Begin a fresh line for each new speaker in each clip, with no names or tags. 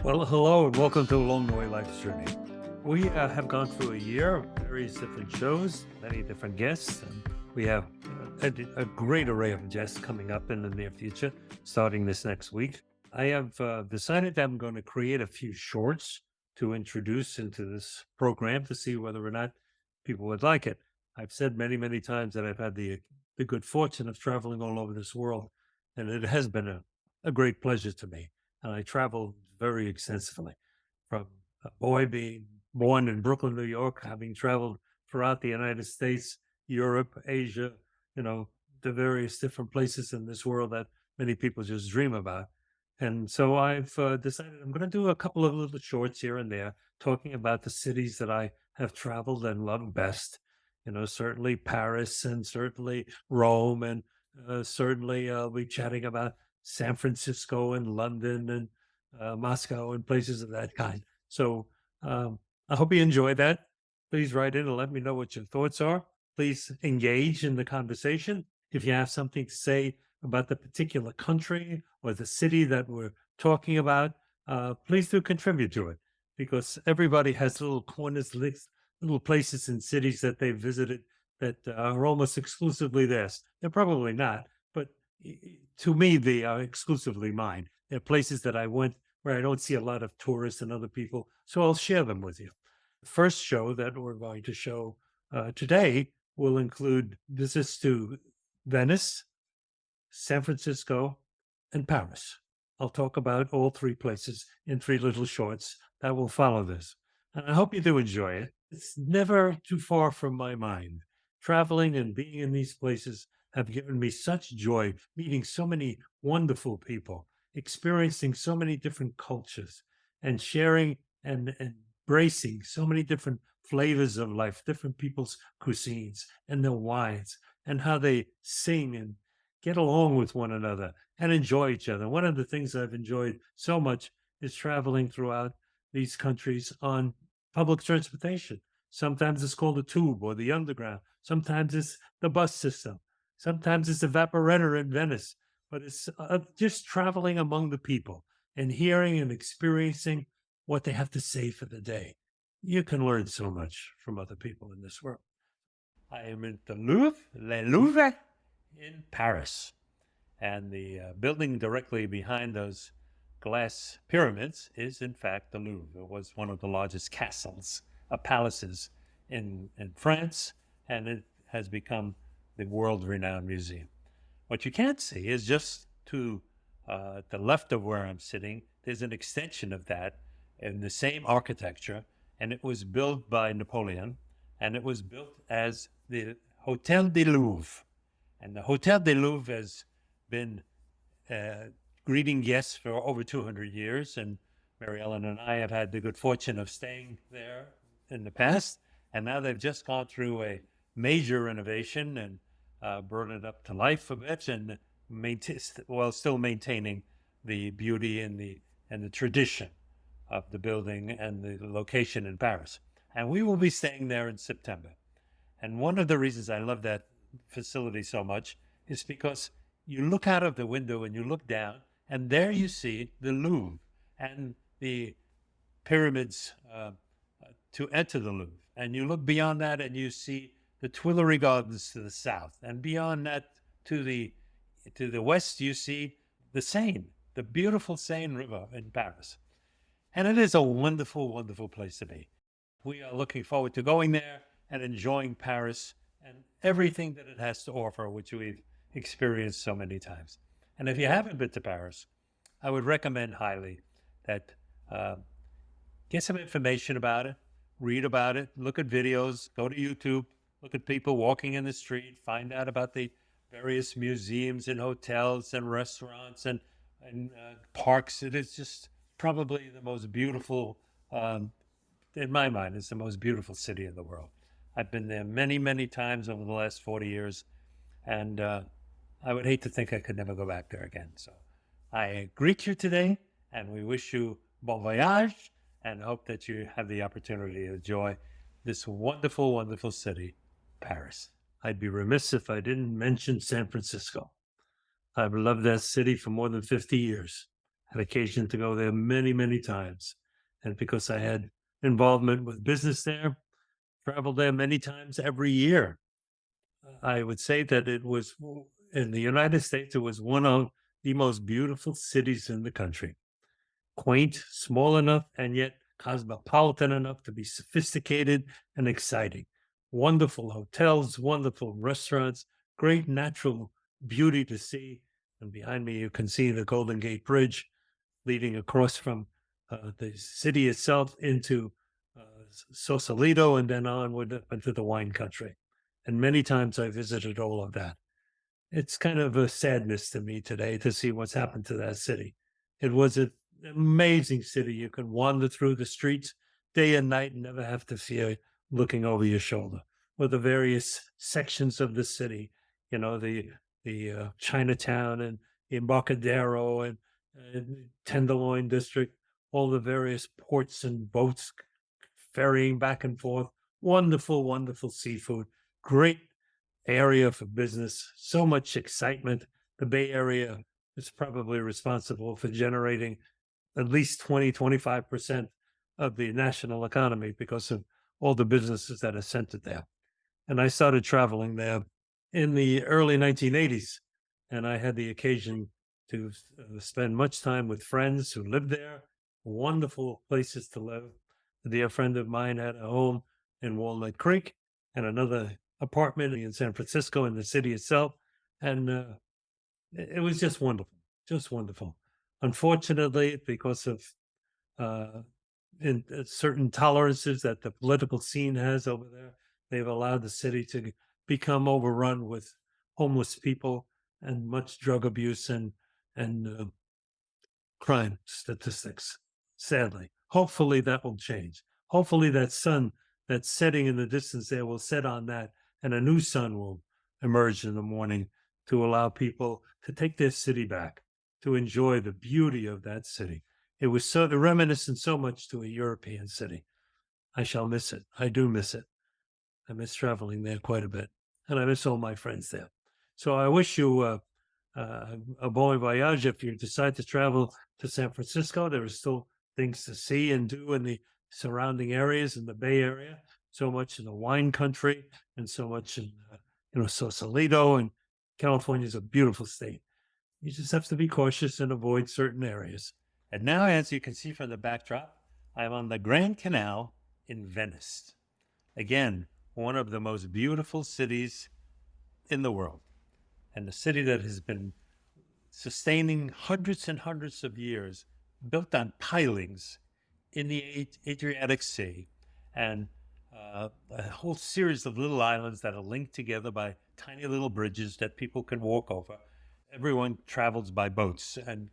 Well, hello and welcome to Along the Way Life's Journey. We have gone through a year of various different shows, many different guests, and we have a great array of guests coming up in the near future, starting this next week. I have decided that I'm going to create a few shorts to introduce into this program to see whether or not people would like it. I've said many, many times that I've had the good fortune of traveling all over this world, and it has been a great pleasure to me. And I travel very extensively from a boy being born in Brooklyn, New York, having traveled throughout the United States, Europe, Asia, the various different places in this world that many people just dream about. And so I've decided I'm going to do a couple of little shorts here and there talking about the cities that I have traveled and loved best. Certainly Paris and certainly Rome and certainly I'll be chatting about San Francisco and London and Moscow and places of that kind. So I hope you enjoy that. Please write in and let me know what your thoughts are. Please engage in the conversation. If you have something to say about the particular country or the city that we're talking about, please do contribute to it because everybody has little corners, little places and cities that they've visited that are almost exclusively theirs. They're probably not, but to me, they are exclusively mine. They're places that I went where I don't see a lot of tourists and other people, so I'll share them with you. The first show that we're going to show today will include visits to Venice, San Francisco, and Paris. I'll talk about all three places in three little shorts that will follow this. And I hope you do enjoy it. It's never too far from my mind. Traveling and being in these places have given me such joy, meeting so many wonderful people, experiencing so many different cultures, and sharing and embracing so many different flavors of life, different people's cuisines and their wines, and how they sing and get along with one another and enjoy each other. One of the things I've enjoyed so much is traveling throughout these countries on public transportation. Sometimes it's called the tube or the underground. Sometimes it's the bus system. Sometimes it's a vaporetta in Venice, but it's just traveling among the people and hearing and experiencing what they have to say for the day. You can learn so much from other people in this world. I am at the Louvre in Paris. And the building directly behind those glass pyramids is, in fact, the Louvre. It was one of the largest castles, palaces in France, and it has become the world-renowned museum. What you can't see is just to the left of where I'm sitting, there's an extension of that in the same architecture, and it was built by Napoleon, and it was built as the Hotel du Louvre. And the Hotel du Louvre has been greeting guests for over 200 years, and Mary Ellen and I have had the good fortune of staying there in the past, and now they've just gone through a major renovation and brought it up to life a bit, and while still maintaining the beauty and the tradition of the building and the location in Paris. And we will be staying there in September. And one of the reasons I love that facility so much is because you look out of the window and you look down, and there you see the Louvre and the pyramids to enter the Louvre. And you look beyond that and you see the Tuileries Gardens to the south. And beyond that to the west, you see the Seine, the beautiful Seine River in Paris. And it is a wonderful, wonderful place to be. We are looking forward to going there and enjoying Paris and everything that it has to offer, which we've experienced so many times. And if you haven't been to Paris, I would recommend highly that get some information about it, read about it, look at videos, go to YouTube, look at people walking in the street, find out about the various museums and hotels and restaurants and parks. It is just probably the most beautiful, in my mind, it's the most beautiful city in the world. I've been there many, many times over the last 40 years, and I would hate to think I could never go back there again. So I greet you today, and we wish you bon voyage, and hope that you have the opportunity to enjoy this wonderful, wonderful city, Paris. I'd be remiss if I didn't mention San Francisco. I've loved that city for more than 50 years. had occasion to go there many, many times. And because I had involvement with business there, traveled there many times every year. I would say that in the United States, it was one of the most beautiful cities in the country. Quaint, small enough, and yet cosmopolitan enough to be sophisticated and exciting. Wonderful hotels, wonderful restaurants, great natural beauty to see. And behind me, you can see the Golden Gate Bridge leading across from the city itself into Sausalito and then onward up into the wine country. And many times I visited all of that. It's kind of a sadness to me today to see what's happened to that city. It was an amazing city. You could wander through the streets day and night and never have to fear looking over your shoulder. With the various sections of the city, the Chinatown and the Embarcadero and Tenderloin district, all the various ports and boats ferrying back and forth. Wonderful, wonderful seafood. Great area for business, so much excitement. The Bay Area is probably responsible for generating at least 20, 25% of the national economy because of all the businesses that are centered there. And I started traveling there in the early 1980s, and I had the occasion to spend much time with friends who lived there. Wonderful places to live. A dear friend of mine had a home in Walnut Creek and another apartment in San Francisco in the city itself. And it was just wonderful, just wonderful. Unfortunately, because of certain tolerances that the political scene has over there, they've allowed the city to become overrun with homeless people and much drug abuse and crime statistics, sadly. Hopefully that will change. Hopefully that sun that's setting in the distance there will set on that and a new sun will emerge in the morning to allow people to take their city back, to enjoy the beauty of that city. It was so reminiscent so much to a European city. I shall miss it. I do miss it. I miss traveling there quite a bit, and I miss all my friends there. So I wish you a bon voyage if you decide to travel to San Francisco. There are still things to see and do in the surrounding areas in the Bay Area. So much in the wine country, and so much in Sausalito. And California is a beautiful state. You just have to be cautious and avoid certain areas. And now, as you can see from the backdrop, I'm on the Grand Canal in Venice. Again, one of the most beautiful cities in the world, and a city that has been sustaining hundreds and hundreds of years, built on pilings in the Adriatic Sea, and a whole series of little islands that are linked together by tiny little bridges that people can walk over. Everyone travels by boats and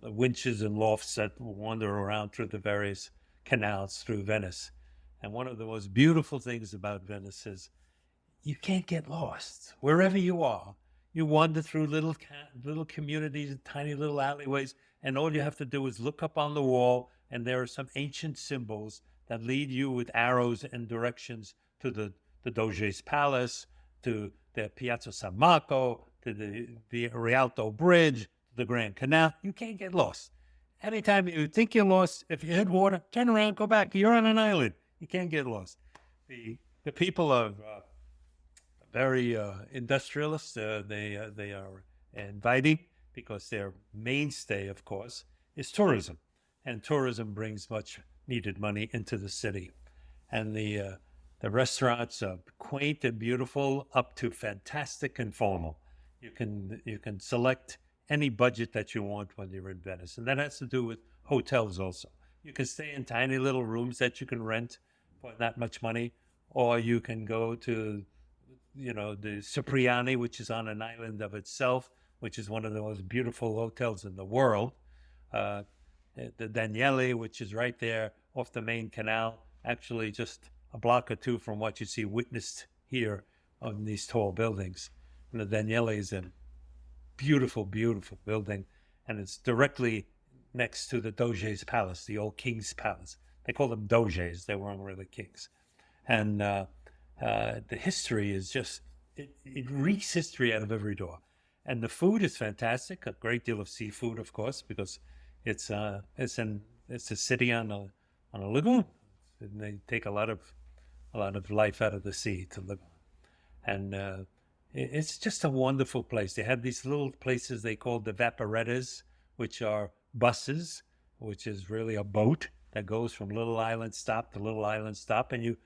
winches and lofts that wander around through the various canals through Venice. And one of the most beautiful things about Venice is you can't get lost. Wherever you are, you wander through little communities and tiny little alleyways, and all you have to do is look up on the wall, and there are some ancient symbols that lead you with arrows and directions to the Doge's Palace, to the Piazza San Marco, to the Rialto Bridge, the Grand Canal. You can't get lost. Anytime you think you're lost, if you hit water, turn around, go back. You're on an island. You can't get lost. The people are very industrialist. They are inviting because their mainstay, of course, is tourism, and tourism brings much needed money into the city. And the restaurants are quaint and beautiful, up to fantastic and formal. You can select any budget that you want when you're in Venice, and that has to do with hotels also. You can stay in tiny little rooms that you can rent for not much money, or you can go to the Cipriani, which is on an island of itself, which is one of the most beautiful hotels in the world. The Daniele, which is right there off the main canal, actually just a block or two from what you see witnessed here on these tall buildings. And the Daniele is a beautiful, beautiful building, and it's directly next to the Doge's Palace, the old king's palace. They call them Doges. They weren't really kings. And the history is just, it reeks history out of every door. And the food is fantastic. A great deal of seafood, of course, because it's a city on a lagoon. And they take a lot of life out of the sea to live on. And it's just a wonderful place. They have these little places they call the vaporettas, which are buses, which is really a boat that goes from little island stop to little island stop. And you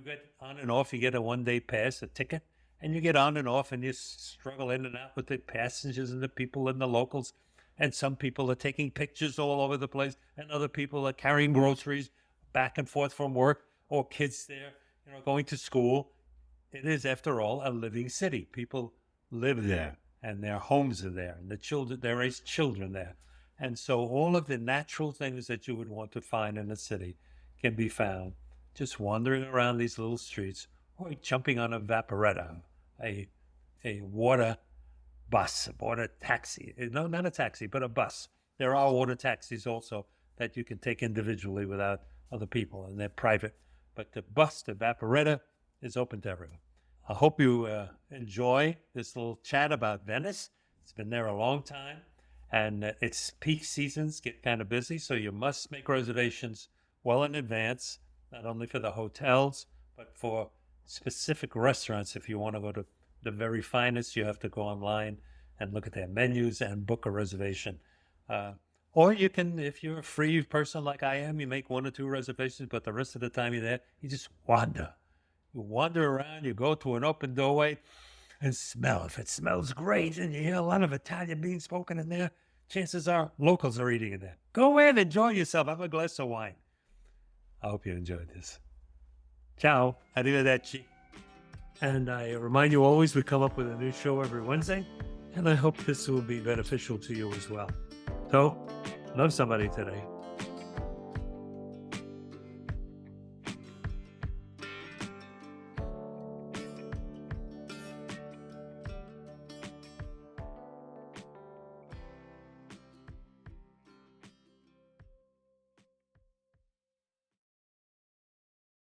get on and off. You get a one-day pass, a ticket, and you get on and off, and you struggle in and out with the passengers and the people and the locals. And some people are taking pictures all over the place, and other people are carrying groceries back and forth from work, or kids there, going to school. It is, after all, a living city. People live there, and their homes are there, and the children, they raise children there. And so all of the natural things that you would want to find in a city can be found just wandering around these little streets, or jumping on a vaporetta, a water bus, a water taxi. No, not a taxi, but a bus. There are water taxis also that you can take individually without other people, and they're private. But the bus, the vaporetta, is open to everyone. I hope you enjoy this little chat about Venice. It's been there a long time, and its peak seasons get kind of busy, so you must make reservations well in advance, not only for the hotels, but for specific restaurants. If you want to go to the very finest, you have to go online and look at their menus and book a reservation. Or you can, if you're a free person like I am, you make 1 or 2 reservations, but the rest of the time you're there, you just wander. You wander around, you go to an open doorway and smell. If it smells great and you hear a lot of Italian being spoken in there, chances are locals are eating in there. Go in, enjoy yourself, have a glass of wine. I hope you enjoyed this. Ciao, arrivederci. And I remind you always, we come up with a new show every Wednesday, and I hope this will be beneficial to you as well. So, love somebody today.